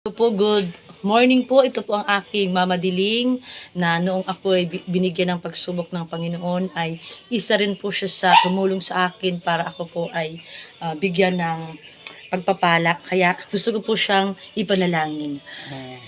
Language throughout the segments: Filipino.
Good morning po. Ito po ang aking mamadiling na noong ako ay binigyan ng pagsubok ng Panginoon ay isa rin po siya sa tumulong sa akin para ako po ay bigyan ng pagpapala. Kaya gusto ko po siyang ipanalangin.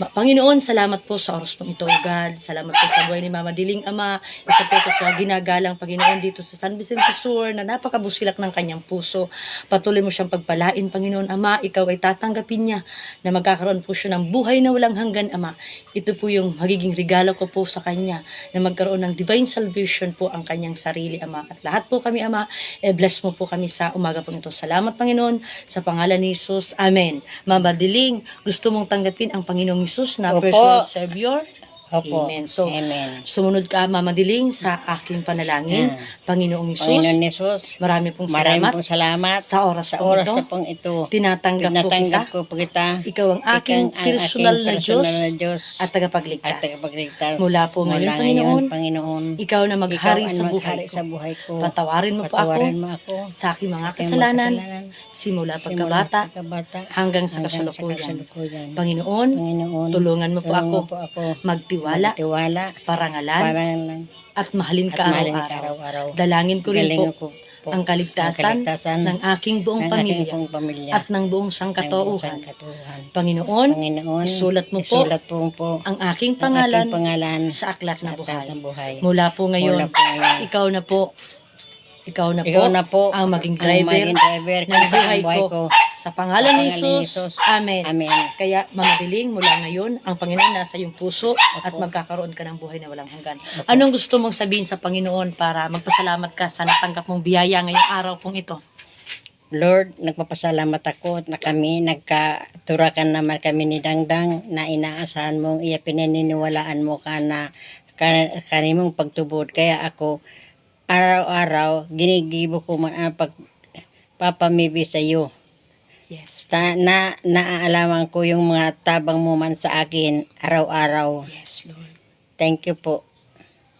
Panginoon, salamat po sa oras pong ito, God. Salamat po sa buhay ni Mama Diling Ama. Isa po ito sa ginagalang Panginoon dito sa San Vicente Sur na napakabusilak ng kanyang puso. Patuloy mo siyang pagpalain, Panginoon Ama. Ikaw ay tatanggapin niya na magkakaroon po siya ng buhay na walang hanggan, Ama. Ito po yung magiging regalo ko po sa kanya na magkaroon ng divine salvation po ang kanyang sarili, Ama. At lahat po kami, Ama, bless mo po kami sa umaga po ito. Salamat, Panginoon, sa pangalan ni Jesus. Amen. Mama Diling, gusto mong tanggapin ang Panginoong Jesus na Opo. personal Savior? Opo. Amen. So, Amen. sumunod ka, Mama Diling, sa aking panalangin. Panginoong Jesus, Panginoon Jesus, marami pong maraming salamat pong salamat sa oras sa pong oras ito. na pong ito. Tinatanggap po kita. Tinatanggap ko po kita. Ikaw ang aking personal na Diyos at at tagapagligtas. tagapagligtas. Mula po ngayon, Mula Panginoon, Panginoon, ikaw na maghari ikaw sa ang buhay maghari ko. sa buhay ko. Patawarin mo po Patawarin ako mo ako sa aking mga sa aking kasalanan, kasalanan, simula simula pagkabata pagkabata hanggang sa hanggang kasalukuyan. kasalukuyan. Panginoon, Panginoon, tulungan mo po tulungan ako mo po ako magtiwala, magtiwala, parangalan, para at mahalin at ka mahalin ka araw-araw. araw-araw. Dalangin ko rin Galingan po ko po ang kaligtasan ng aking buong ng aking pamilya pong pamilya at ng buong ng buong sangkatauhan. sangkatauhan. Panginoon, Panginoon, isulat mo po isulat po ang aking ang aking pangalan pangalan sa aklat sa ng buhay. ng buhay. Mula po ngayon, Mula po ngayon, ikaw na po ikaw na po ang maging ang driver maging driver ng buhay buhay ko. Sa pangalan ni Sa pangalan ni Jesus. Jesus. Amen. Amen. Kaya, Mama Diling, mula ngayon, ang Panginoon nasa iyong puso at magkakaroon ka ng buhay na walang hanggan. Anong gusto mong sabihin sa Panginoon para magpasalamat ka sa natanggap mong biyaya ngayong araw pong ito? Lord, nagpapasalamat ako na kami, nagkaturakan naman kami ni Dangdang na inaasahan mong iya pinaniniwalaan mo ka na kanimong pagtubod. Kaya ako, araw-araw, ginigibo ko man ang pagpapamibi sa iyo. Yes. Naaalaman ko yung mga tabang mo man sa akin araw-araw. Yes, Lord. Thank you po.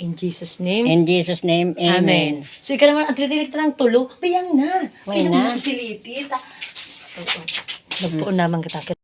In Jesus' name. In Jesus' name, Amen. Amen. So, ikaw naman, ang tinitig ng tulo, payang na. May Payang na. na. Tilitit. Nagpuon naman kita.